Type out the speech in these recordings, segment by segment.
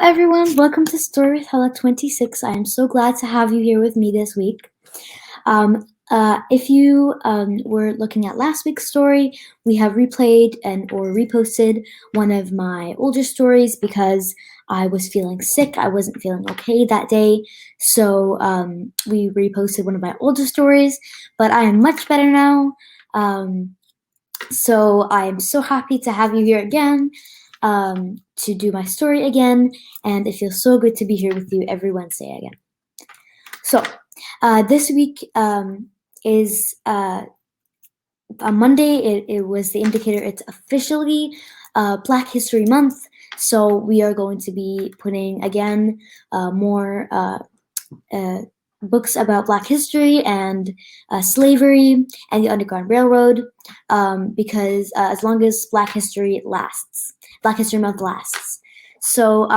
everyone, welcome to Story with Hala 26. I am so glad to have you here with me this week. If you were looking at last week's story, we have replayed or reposted one of my older stories because I was feeling sick. I wasn't feeling okay that day, so we reposted one of my older stories, but I am much better now. So I am so happy to have you here again to do my story again, and it feels so good to be here with you every Wednesday again. So this week is on Monday. It was the indicator. It's officially Black History Month, so we are going to be putting again more books about Black history and slavery and the Underground Railroad, because as long as Black History Month lasts. So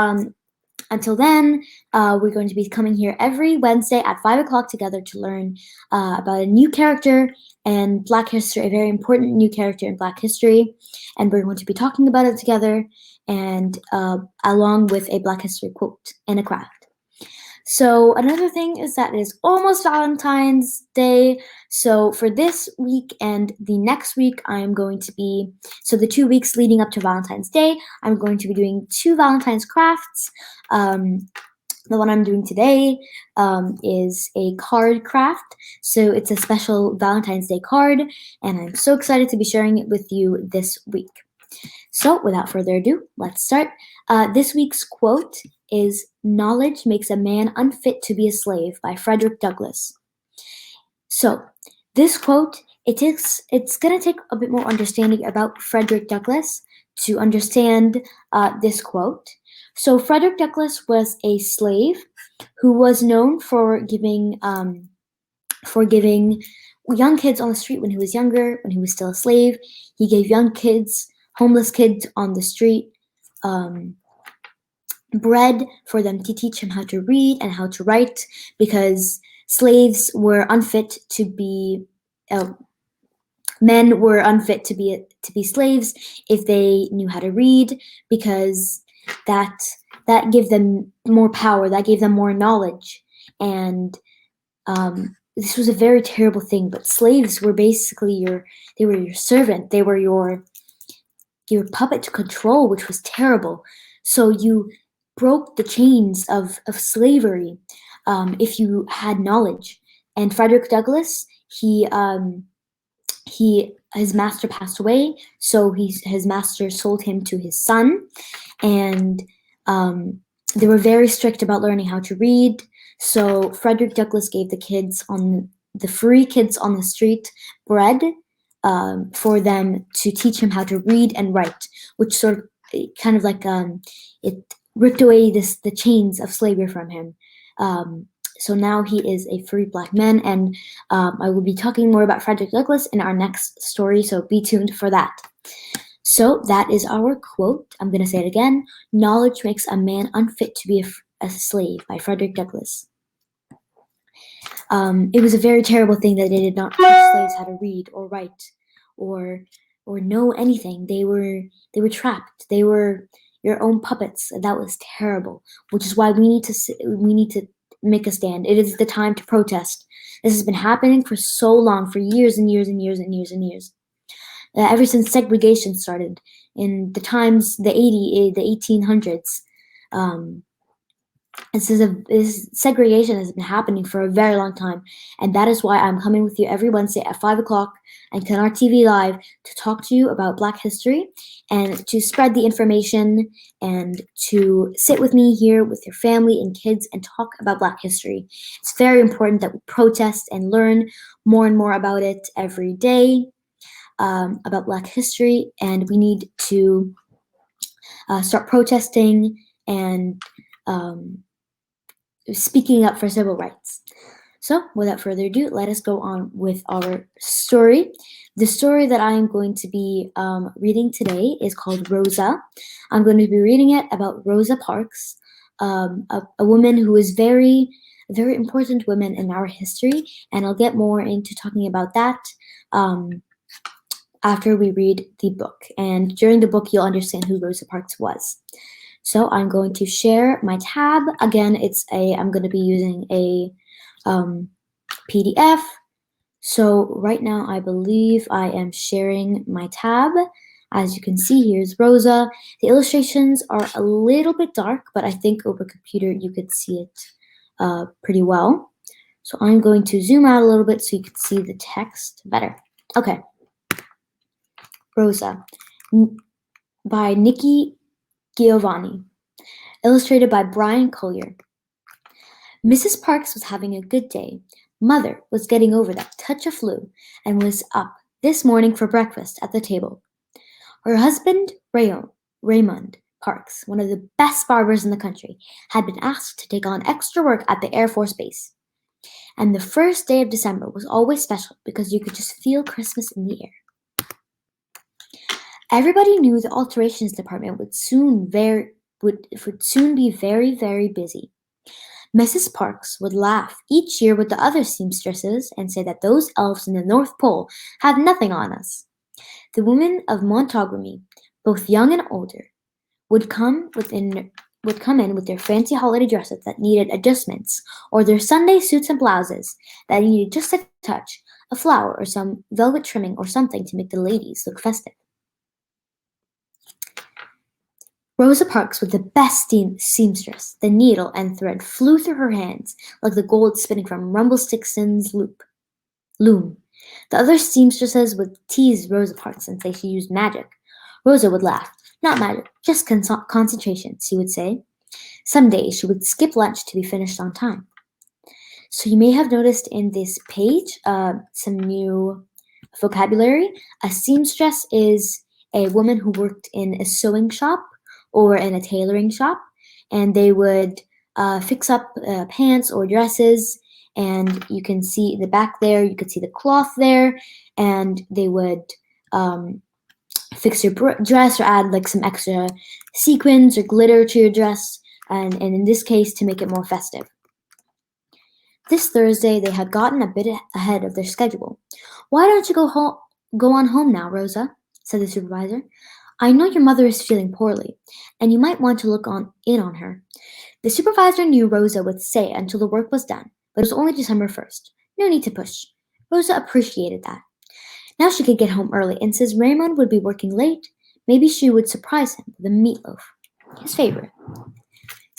until then, we're going to be coming here every Wednesday at 5 o'clock together to learn about a new character in Black history, a very important new character in Black history, and we're going to be talking about it together, and along with a Black history quote and a craft. So another thing is that it is almost Valentine's Day. So for this week and the next week, so the 2 weeks leading up to Valentine's Day, I'm going to be doing 2 Valentine's crafts. The one I'm doing today is a card craft. So it's a special Valentine's Day card, and I'm so excited to be sharing it with you this week. So without further ado, let's start. This week's quote is "Knowledge makes a man unfit to be a slave" by Frederick Douglass. So this quote, it's going to take a bit more understanding about Frederick Douglass to understand this quote. So Frederick Douglass was a slave who was known for giving young kids on the street when he was younger, when he was still a slave. He gave young kids, homeless kids on the street, bread for them to teach him how to read and how to write, because slaves were unfit to be men were unfit to be slaves if they knew how to read, because that gave them more power, that gave them more knowledge, and this was a very terrible thing. But slaves were basically your servant, they were your puppet to control, which was terrible. So you broke the chains of slavery if you had knowledge. And Frederick Douglass, his master passed away, so his master sold him to his son, and they were very strict about learning how to read. So Frederick Douglass gave the free kids on the street bread for them to teach him how to read and write, which sort of kind of like it ripped away the chains of slavery from him. So now he is a free Black man, and I will be talking more about Frederick Douglass in our next story, so be tuned for that. So that is our quote. I'm going to say it again. "Knowledge makes a man unfit to be a slave" by Frederick Douglass. It was a very terrible thing that they did not teach slaves how to read or write or know anything. They were trapped. They were your own puppets. That was terrible, which is why we need to make a stand. It is the time to protest. This has been happening for so long, for years and years and years and years and years. Ever since segregation started in the 1800s. This segregation has been happening for a very long time, and that is why I'm coming with you every Wednesday at 5 o'clock on Canar TV Live to talk to you about Black history and to spread the information and to sit with me here with your family and kids and talk about Black history. It's very important that we protest and learn more and more about it every day, about Black history, and we need to start protesting and speaking up for civil rights. So without further ado, let us go on with our story. The story that I am going to be reading today is called Rosa. I'm going to be reading it about Rosa Parks, a woman who is very, very important woman in our history, and I'll get more into talking about that after we read the book. And during the book, you'll understand who Rosa Parks was. So I'm going to share my tab. Again, I'm going to be using a PDF. So right now I believe I am sharing my tab. As you can see, here's Rosa. The illustrations are a little bit dark, but I think over computer you could see it pretty well. So I'm going to zoom out a little bit so you can see the text better. Okay. Rosa by Nikki Giovanni. Illustrated by Brian Collier. Mrs. Parks was having a good day. Mother was getting over that touch of flu and was up this morning for breakfast at the table. Her husband, Raymond Parks, one of the best barbers in the country, had been asked to take on extra work at the Air Force Base. And the first day of December was always special because you could just feel Christmas in the air. Everybody knew the alterations department would soon be very, very busy. Mrs. Parks would laugh each year with the other seamstresses and say that those elves in the North Pole have nothing on us. The women of Montgomery, both young and older, would come in with their fancy holiday dresses that needed adjustments, or their Sunday suits and blouses that needed just a touch, a flower or some velvet trimming or something to make the ladies look festive. Rosa Parks was the best seamstress. The needle and thread flew through her hands like the gold spinning from Rumpelstiltskin's loom. The other seamstresses would tease Rosa Parks and say she used magic. Rosa would laugh. Not magic, just concentration, she would say. Some days she would skip lunch to be finished on time. So you may have noticed in this page some new vocabulary. A seamstress is a woman who worked in a sewing shop or in a tailoring shop, and they would fix up pants or dresses, and you can see in the back there, you could see the cloth there, and they would fix your dress or add like some extra sequins or glitter to your dress, and in this case to make it more festive. This Thursday they had gotten a bit ahead of their schedule. "Why don't you go on home now, Rosa?" said the supervisor. "I know your mother is feeling poorly, and you might want to look in on her." The supervisor knew Rosa would stay until the work was done, but it was only December 1st. No need to push. Rosa appreciated that. Now she could get home early, and since Raymond would be working late, maybe she would surprise him with a meatloaf, his favorite.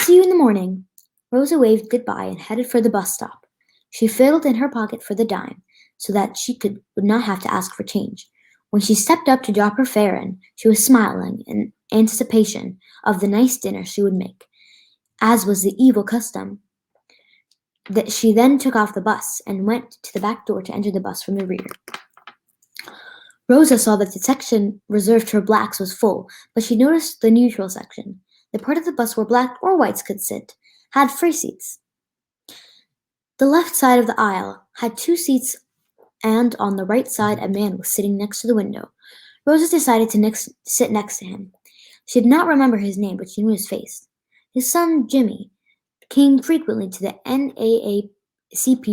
"See you in the morning." Rosa waved goodbye and headed for the bus stop. She fiddled in her pocket for the dime so that she would not have to ask for change. When she stepped up to drop her fare in, she was smiling in anticipation of the nice dinner she would make. As was the evil custom, that she then took off the bus and went to the back door to enter the bus from the rear. Rosa saw that the section reserved for blacks was full, but she noticed the neutral section, the part of the bus where black or whites could sit, had free seats. The left side of the aisle had 2 seats, and on the right side a man was sitting next to the window. Rosa decided to sit next to him. She did not remember his name, but she knew his face. His son, Jimmy, came frequently to the NAACP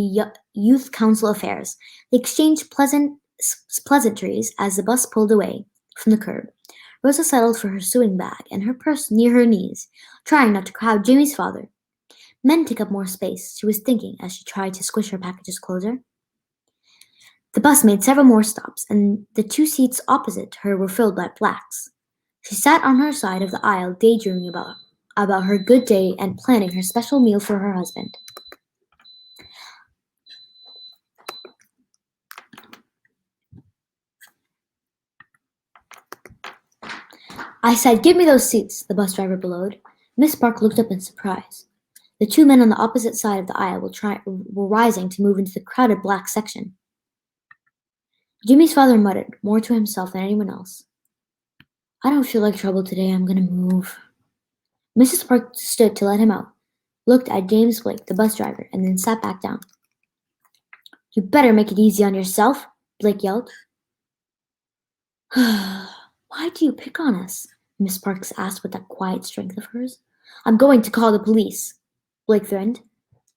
Youth Council affairs. They exchanged pleasantries as the bus pulled away from the curb. Rosa settled for her sewing bag and her purse near her knees, trying not to crowd Jimmy's father. Men take up more space, she was thinking as she tried to squish her packages closer. The bus made several more stops, and the 2 seats opposite her were filled by blacks. She sat on her side of the aisle daydreaming about her good day and planning her special meal for her husband. "I said, give me those seats," the bus driver bellowed. Miss Park looked up in surprise. The 2 men on the opposite side of the aisle were rising to move into the crowded black section. Jimmy's father muttered, more to himself than anyone else, "I don't feel like trouble today. I'm gonna move." Mrs. Park stood to let him out, looked at James Blake, the bus driver, and then sat back down. "You better make it easy on yourself," Blake yelled. "Why do you pick on us?" Miss Parks asked with that quiet strength of hers. "I'm going to call the police," Blake threatened.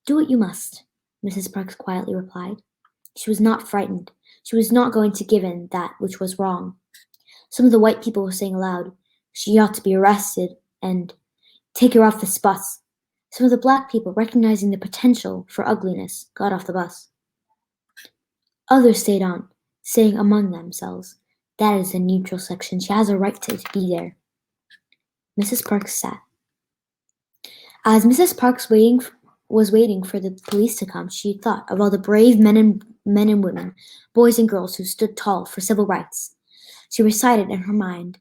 "Do what you must," Mrs. Parks quietly replied. She was not frightened. She was not going to give in that which was wrong. Some of the white people were saying aloud, "She ought to be arrested," and Take her off this bus. Some of the black people, recognizing the potential for ugliness, got off the bus. Others stayed on, saying among themselves, "That is the neutral section. She has a right to be there." Mrs. Parks sat. As Mrs. Parks was waiting for the police to come, she thought of all the brave men and women, boys and girls who stood tall for civil rights. She recited in her mind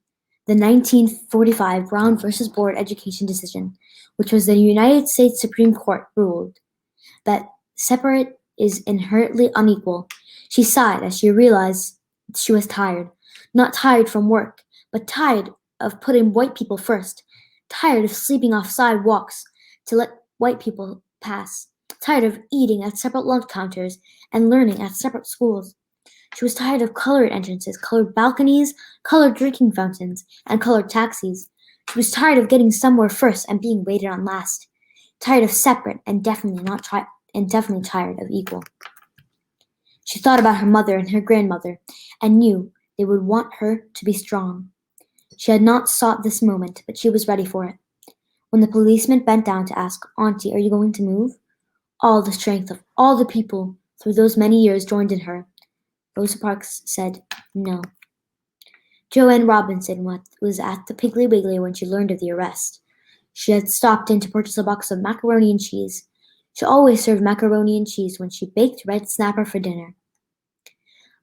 the 1945 Brown versus Board education decision, which was the United States Supreme Court ruled that separate is inherently unequal. She sighed as she realized she was tired, not tired from work, but tired of putting white people first, tired of sleeping off sidewalks to let white people pass, tired of eating at separate lunch counters and learning at separate schools. She was tired of colored entrances, colored balconies, colored drinking fountains, and colored taxis. She was tired of getting somewhere first and being waited on last. Tired of separate and definitely tired of equal. She thought about her mother and her grandmother and knew they would want her to be strong. She had not sought this moment, but she was ready for it. When the policeman bent down to ask, "Auntie, are you going to move?" all the strength of all the people through those many years joined in her. Rosa Parks said no. Joanne Robinson was at the Piggly Wiggly when she learned of the arrest. She had stopped in to purchase a box of macaroni and cheese. She always served macaroni and cheese when she baked red snapper for dinner.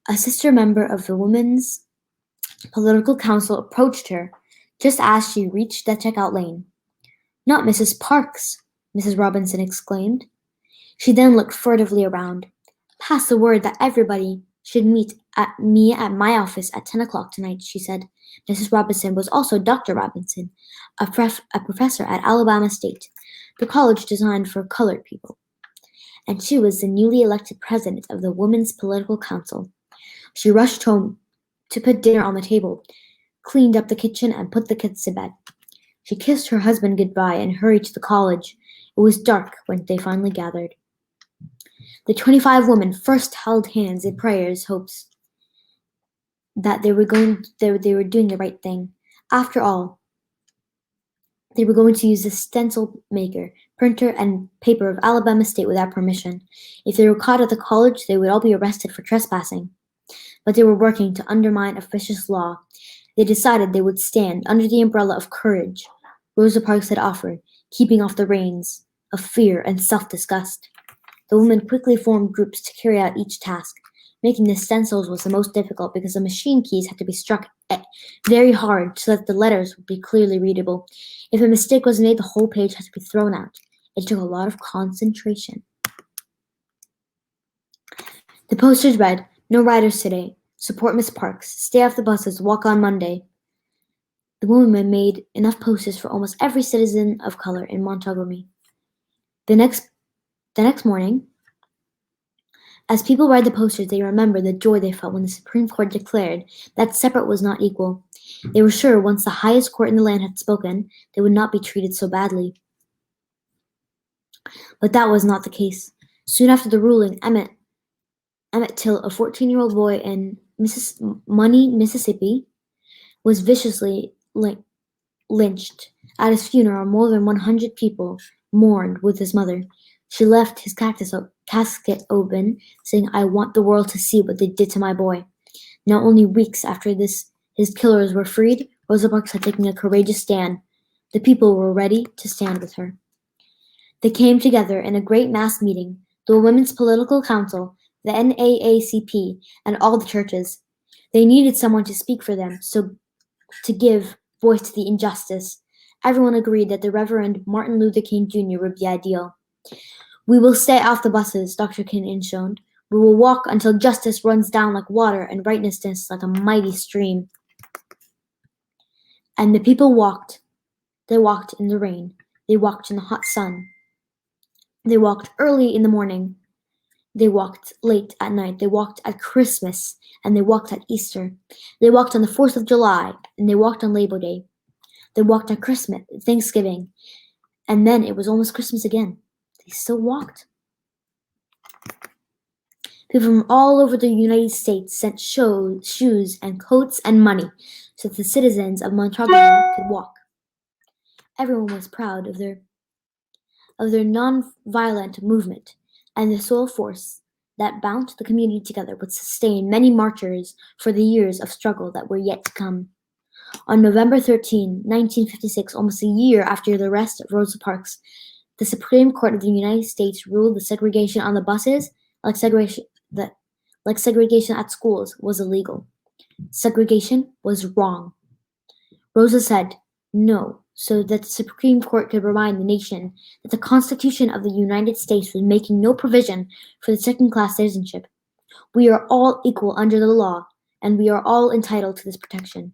A sister member of the Women's Political Council approached her just as she reached the checkout lane. "Not Mrs. Parks," Mrs. Robinson exclaimed. She then looked furtively around. "Pass the word that everybody should meet me at my office at 10 o'clock tonight," she said. Mrs. Robinson was also Dr. Robinson, a professor at Alabama State, the college designed for colored people. And she was the newly elected president of the Women's Political Council. She rushed home to put dinner on the table, cleaned up the kitchen, and put the kids to bed. She kissed her husband goodbye and hurried to the college. It was dark when they finally gathered. The 25 women first held hands in prayers, hopes that they were doing the right thing. After all, they were going to use the stencil maker, printer, and paper of Alabama State without permission. If they were caught at the college, they would all be arrested for trespassing. But they were working to undermine officious law. They decided they would stand under the umbrella of courage Rosa Parks had offered, keeping off the reins of fear and self-disgust. The women quickly formed groups to carry out each task. Making the stencils was the most difficult because the machine keys had to be struck very hard so that the letters would be clearly readable. If a mistake was made, the whole page had to be thrown out. It took a lot of concentration. The posters read, "No riders today. Support Miss Parks. Stay off the buses. Walk on Monday." The women made enough posters for almost every citizen of color in Montgomery. The next morning, as people read the posters, they remembered the joy they felt when the Supreme Court declared that separate was not equal. They were sure once the highest court in the land had spoken, they would not be treated so badly. But that was not the case. Soon after the ruling, Emmett Till, a 14-year-old boy in Mississippi, was viciously lynched. At his funeral, more than 100 people mourned with his mother. She left his casket open, saying, "I want the world to see what they did to my boy." Now, only weeks after this, his killers were freed. Rosa Parks had taken a courageous stand. The people were ready to stand with her. They came together in a great mass meeting, the Women's Political Council, the NAACP, and all the churches. They needed someone to speak for them, so to give voice to the injustice. Everyone agreed that the Reverend Martin Luther King Jr. would be ideal. "We will stay off the buses," Dr. King intoned. "We will walk until justice runs down like water and righteousness like a mighty stream." And the people walked. They walked in the rain. They walked in the hot sun. They walked early in the morning. They walked late at night. They walked at Christmas, and they walked at Easter. They walked on the 4th of July, and they walked on Labor Day. They walked at Christmas, Thanksgiving, and then it was almost Christmas again. They still walked. People from all over the United States sent shoes and coats and money so that the citizens of Montgomery could walk. Everyone was proud of their non-violent movement, and the sole force that bound the community together would sustain many martyrs for the years of struggle that were yet to come. On November 13, 1956, almost a year after the arrest of Rosa Parks, the Supreme Court of the United States ruled that segregation on the buses, like segregation at schools, was illegal. Segregation was wrong. Rosa said no, so that the Supreme Court could remind the nation that the Constitution of the United States was making no provision for the second-class citizenship. We are all equal under the law, and we are all entitled to this protection.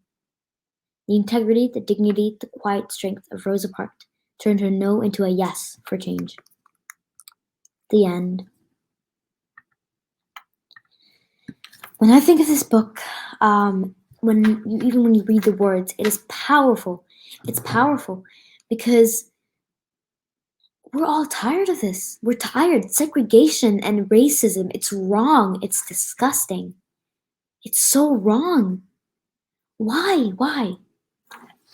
The integrity, the dignity, the quiet strength of Rosa Parks turned her no into a yes for change. The end. When I think of this book, when you read the words, it is powerful. It's powerful because we're all tired of this. We're tired. Segregation and racism, it's wrong. It's disgusting. It's so wrong. Why?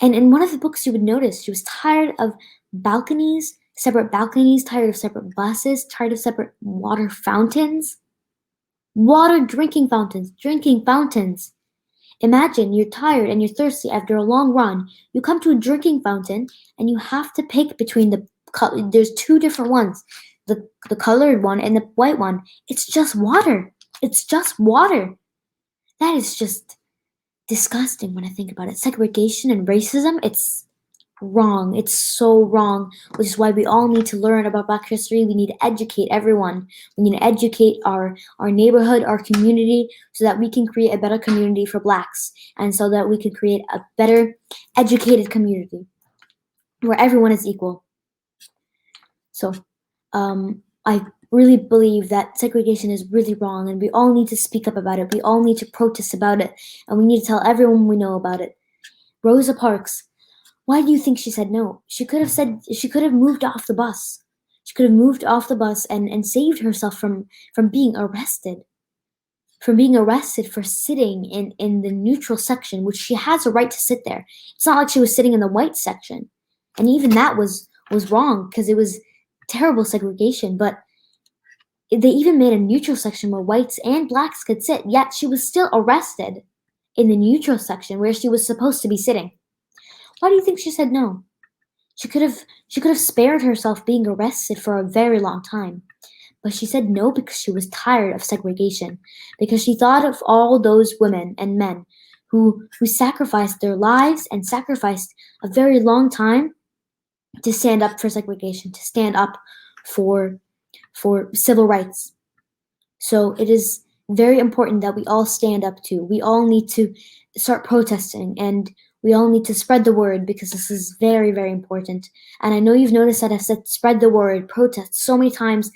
And in one of the books you would notice, she was tired of balconies, separate balconies, tired of separate buses, tired of separate water fountains. Drinking fountains. Imagine you're tired and you're thirsty after a long run. You come to a drinking fountain and you have to pick between there's two different ones, the colored one and the white one. It's just water. That is just disgusting when I think about it. Segregation and racism, it's wrong. It's so wrong, which is why we all need to learn about Black history. We need to educate everyone. We need to educate our neighborhood, our community, so that we can create a better community for Blacks, and so that we can create a better educated community where everyone is equal. So I really believe that segregation is really wrong, and we all need to speak up about it. We all need to protest about it, and we need to tell everyone we know about it. Rosa Parks, why do you think she said no? She could have moved off the bus. She could have moved off the bus and saved herself from being arrested. From being arrested for sitting in the neutral section, which she has a right to sit there. It's not like she was sitting in the white section. And even that was wrong because it was terrible segregation. But they even made a neutral section where whites and Blacks could sit, yet she was still arrested in the neutral section where she was supposed to be sitting. Why do you think she said no? She could have spared herself being arrested for a very long time. But she said no because she was tired of segregation, because she thought of all those women and men who sacrificed their lives and sacrificed a very long time to stand up for segregation, to stand up for civil rights. So it is very important that we all stand up too. We all need to start protesting, and we all need to spread the word, because this is very, very important. And I know you've noticed that I've said spread the word, protest so many times,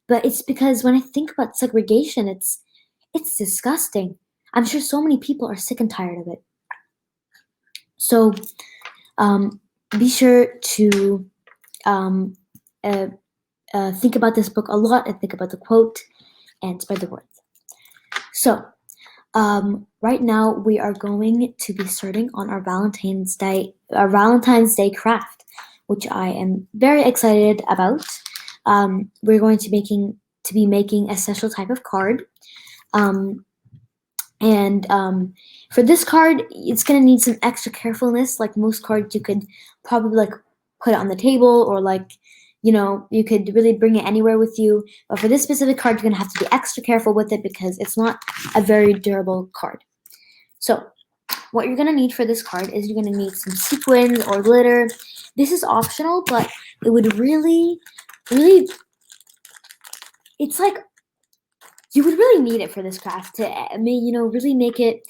but it's because when I think about segregation, it's disgusting. I'm sure so many people are sick and tired of it. So be sure to think about this book a lot and think about the quote and spread the word. So right now we are going to be starting on our Valentine's Day craft, which I am very excited about. We're going to be making a special type of card. For this card, it's going to need some extra carefulness. Like most cards, you could probably put it on the table, or you could really bring it anywhere with you. But for this specific card, you're going to have to be extra careful with it because it's not a very durable card. So what you're going to need for this card is you're going to need some sequins or glitter. This is optional, but it would really, it's like you would really need it for this craft to really make it,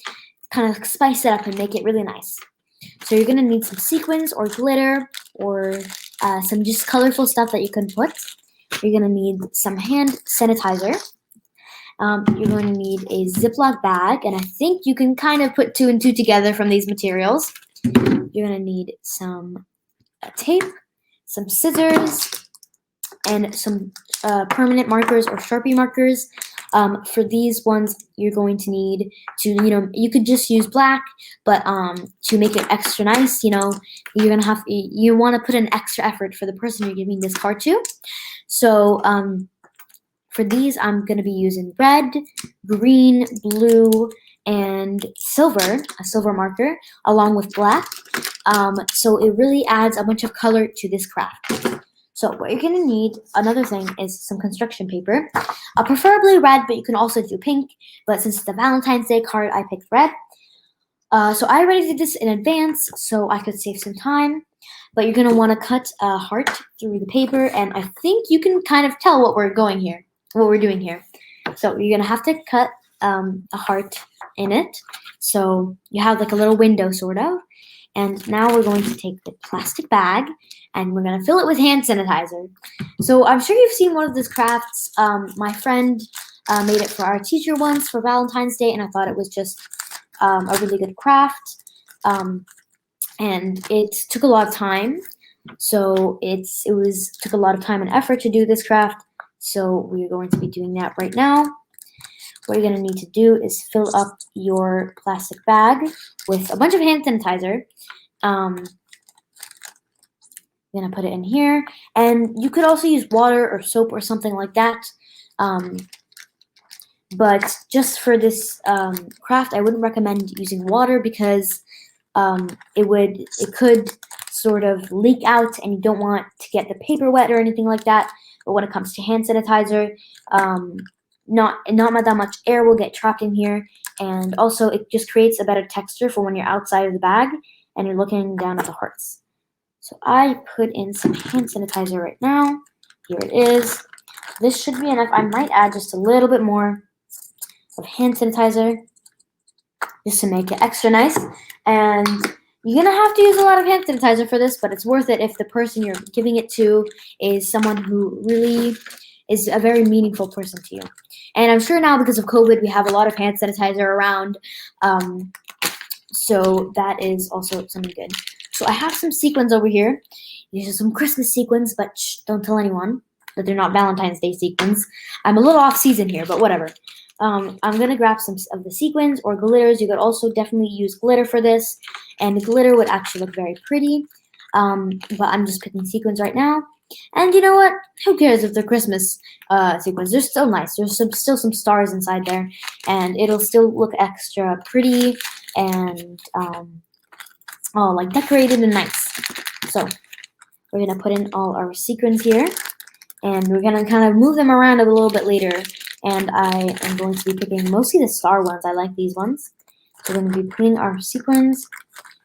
kind of spice it up and make it really nice. So you're going to need some sequins or glitter or some just colorful stuff that you can put. You're going to need some hand sanitizer. You're going to need a Ziploc bag, and I think you can kind of put two and two together from these materials. You're going to need some tape, some scissors, and some permanent markers or Sharpie markers. For these ones, you're going to need to, you could just use black, but to make it extra nice, you want to put an extra effort for the person you're giving this card to. So for these, I'm going to be using red, green, blue, and silver, a silver marker, along with black. So it really adds a bunch of color to this craft. So what you're going to need, another thing, is some construction paper. Preferably red, but you can also do pink. But since it's the Valentine's Day card, I picked red. So I already did this in advance, so I could save some time. But you're going to want to cut a heart through the paper, and I think you can kind of tell what we're doing here. So you're going to have to cut a heart in it. So you have like a little window, sort of. And now we're going to take the plastic bag and we're going to fill it with hand sanitizer. So I'm sure you've seen one of these crafts. My friend made it for our teacher once for Valentine's Day, and I thought it was just a really good craft. And it took a lot of time. So took a lot of time and effort to do this craft. So we're going to be doing that right now. What you're going to need to do is fill up your plastic bag with a bunch of hand sanitizer. I'm going to put it in here. And you could also use water or soap or something like that. But just for this craft, I wouldn't recommend using water because it could sort of leak out and you don't want to get the paper wet or anything like that. But when it comes to hand sanitizer, not that much air will get trapped in here, and also it just creates a better texture for when you're outside of the bag and you're looking down at the hearts. So I put in some hand sanitizer right now. Here it is. This should be enough. I might add just a little bit more of hand sanitizer just to make it extra nice. And you're going to have to use a lot of hand sanitizer for this, but it's worth it if the person you're giving it to is someone who really is a very meaningful person to you. And I'm sure now because of COVID, we have a lot of hand sanitizer around. So that is also something good. So I have some sequins over here. These are some Christmas sequins, but don't tell anyone that they're not Valentine's Day sequins. I'm a little off season here, but whatever. I'm going to grab some of the sequins or glitters. You could also definitely use glitter for this. And the glitter would actually look very pretty. But I'm just picking sequins right now. And you know what? Who cares if they're Christmas sequins? They're still nice. There's still some stars inside there. And it'll still look extra pretty and like decorated and nice. So we're going to put in all our sequins here. And we're going to kind of move them around a little bit later. And I am going to be picking mostly the star ones. I like these ones. So we're going to be putting our sequins.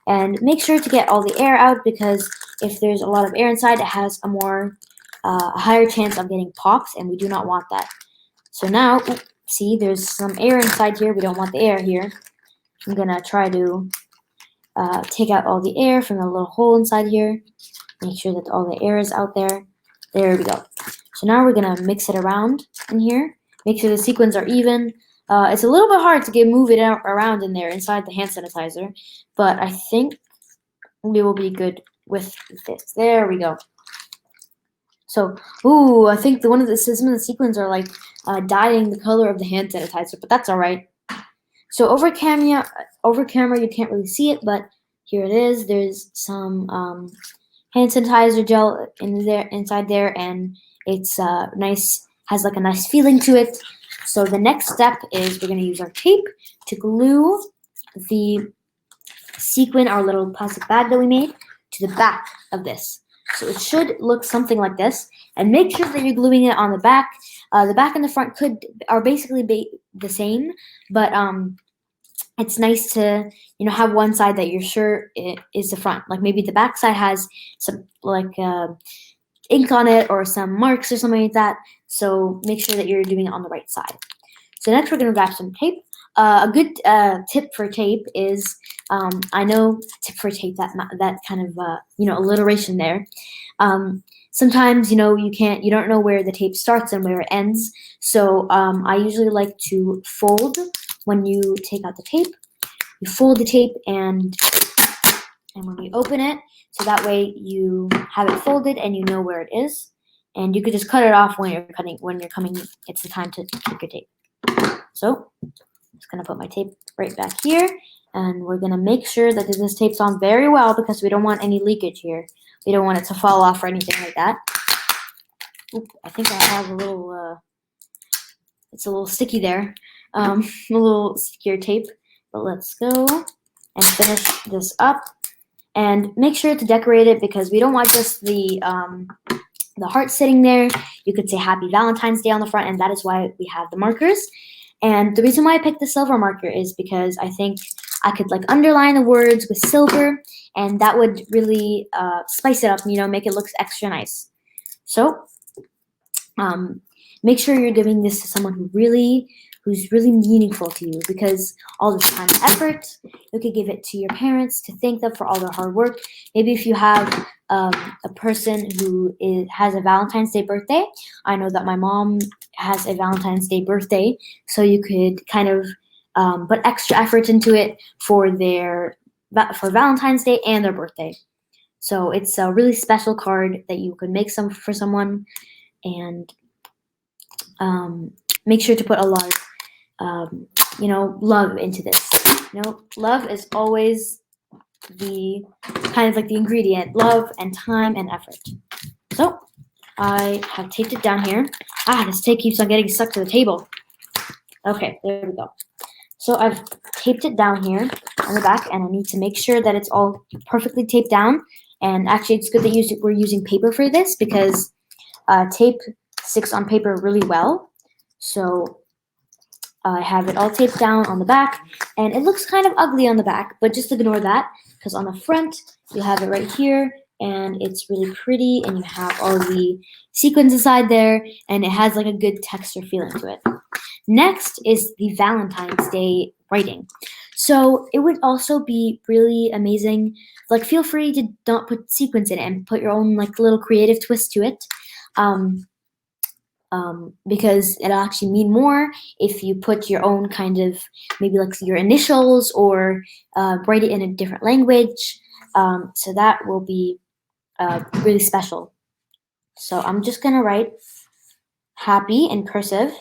And make sure to get all the air out because if there's a lot of air inside, it has a higher chance of getting pops, and we do not want that. So now, see, there's some air inside here. We don't want the air here. I'm going to try to take out all the air from the little hole inside here. Make sure that all the air is out there. There we go. So now we're going to mix it around in here. Make sure the sequins are even. It's a little bit hard to move it around in there inside the hand sanitizer, but I think we will be good with this. There we go. So, I think some of the sequins are like dyeing the color of the hand sanitizer, but that's all right. So over camera you can't really see it, but here it is. There's some hand sanitizer gel inside there, and it's nice. Has like a nice feeling to it. So the next step is we're going to use our tape to glue the sequin, our little plastic bag that we made, to the back of this. So it should look something like this. And make sure that you're gluing it on the back. The back and the front are basically the same, but it's nice to have one side that you're sure is the front. Like maybe the back side has some ink on it or some marks or something like that. So make sure that you're doing it on the right side. So next we're going to grab some tape. A good tip for tape is, I know tip for tape, that kind of alliteration there. Sometimes you don't know where the tape starts and where it ends. So I usually like to fold when you take out the tape. You fold the tape and when you open it, so that way you have it folded and you know where it is. And you could just cut it off when you're coming. It's the time to take your tape. So I'm just going to put my tape right back here, and we're going to make sure that this tape's on very well because we don't want any leakage here. We don't want it to fall off or anything like that. Oop, I think I have a little, it's a little sticky there, a little stickier tape, but let's go and finish this up. And make sure to decorate it because we don't want just the heart sitting there. You could say Happy Valentine's Day on the front, and that is why we have the markers. And the reason why I picked the silver marker is because I think I could like underline the words with silver, and that would really spice it up, you know, make it look extra nice. So make sure you're giving this to someone who's really meaningful to you, because all this time and effort, you could give it to your parents to thank them for all their hard work. Maybe if you have a person who has a Valentine's Day birthday. I know that my mom has a Valentine's Day birthday, so you could kind of put extra effort into it for Valentine's Day and their birthday. So it's a really special card that you could make for someone, and make sure to put a lot of love into this. Love is always the kind of like the ingredient, love and time and effort. So I have taped it down here. This tape keeps on getting stuck to the table. Okay, there we go. So I've taped it down here on the back, and I need to make sure that it's all perfectly taped down. And actually, it's good that we're using paper for this because tape sticks on paper really well. So I have it all taped down on the back, and it looks kind of ugly on the back, but just ignore that because on the front you have it right here, and it's really pretty, and you have all the sequins inside there, and it has like a good texture feeling to it. Next is the Valentine's Day writing. So it would also be really amazing, like feel free to not put sequins in it and put your own like little creative twist to it. Because it'll actually mean more if you put your own kind of, maybe like your initials, or write it in a different language. So that will be really special. So I'm just going to write happy in cursive.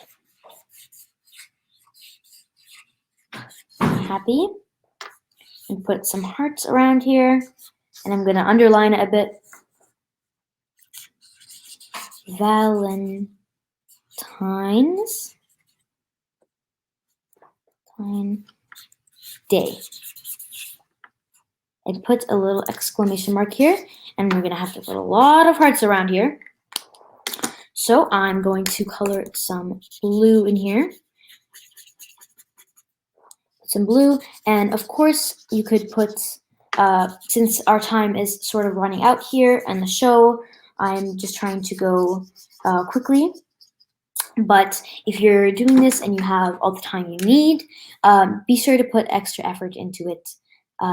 Happy. And put some hearts around here. And I'm going to underline it a bit. Valentine's Day. And put a little exclamation mark here, and we're going to have to put a lot of hearts around here. So I'm going to color some blue in here. Some blue, and of course you could put, since our time is sort of running out here and the show, I'm just trying to go quickly. But if you're doing this and you have all the time you need, be sure to put extra effort into it,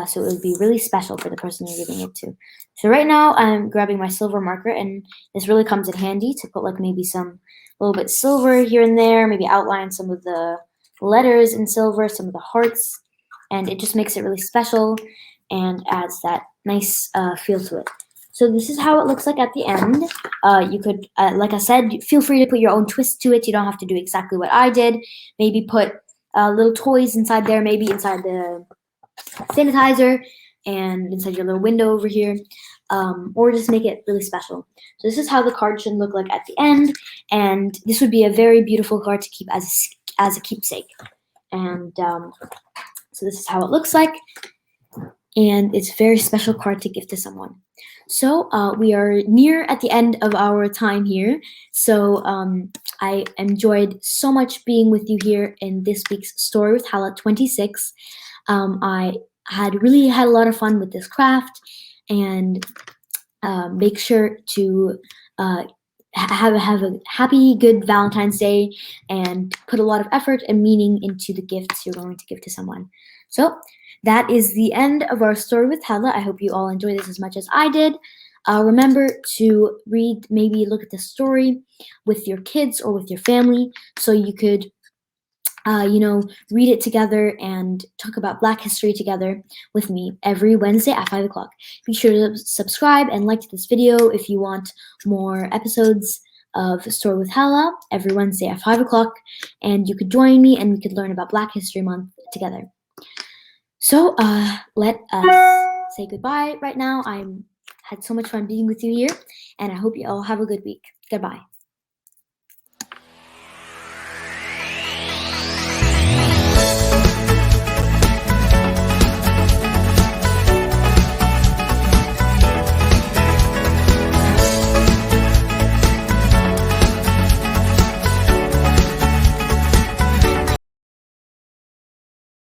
so it would be really special for the person you're giving it to. So right now I'm grabbing my silver marker, and this really comes in handy to put like maybe some little bit silver here and there, maybe outline some of the letters in silver, some of the hearts, and it just makes it really special and adds that nice feel to it. So this is how it looks like at the end. You could, like I said, feel free to put your own twist to it. You don't have to do exactly what I did. Maybe put little toys inside there, maybe inside the sanitizer and inside your little window over here, or just make it really special. So this is how the card should look like at the end, and this would be a very beautiful card to keep as a keepsake. And so this is how it looks like, and it's a very special card to give to someone. So we are near at the end of our time here. So I enjoyed so much being with you here in this week's Story with Hala 26. I really had a lot of fun with this craft, and make sure to have a happy, good Valentine's Day, and put a lot of effort and meaning into the gifts you're going to give to someone. So that is the end of our Story with Hala. I hope you all enjoyed this as much as I did. Remember to maybe look at the story with your kids or with your family, so you could read it together and talk about Black history together with me every Wednesday at 5 o'clock. Be sure to subscribe and like this video if you want more episodes of Story with Hala every Wednesday at 5 o'clock, and you could join me and we could learn about Black History Month together. So let us say goodbye right now. I had so much fun being with you here, and I hope you all have a good week. Goodbye.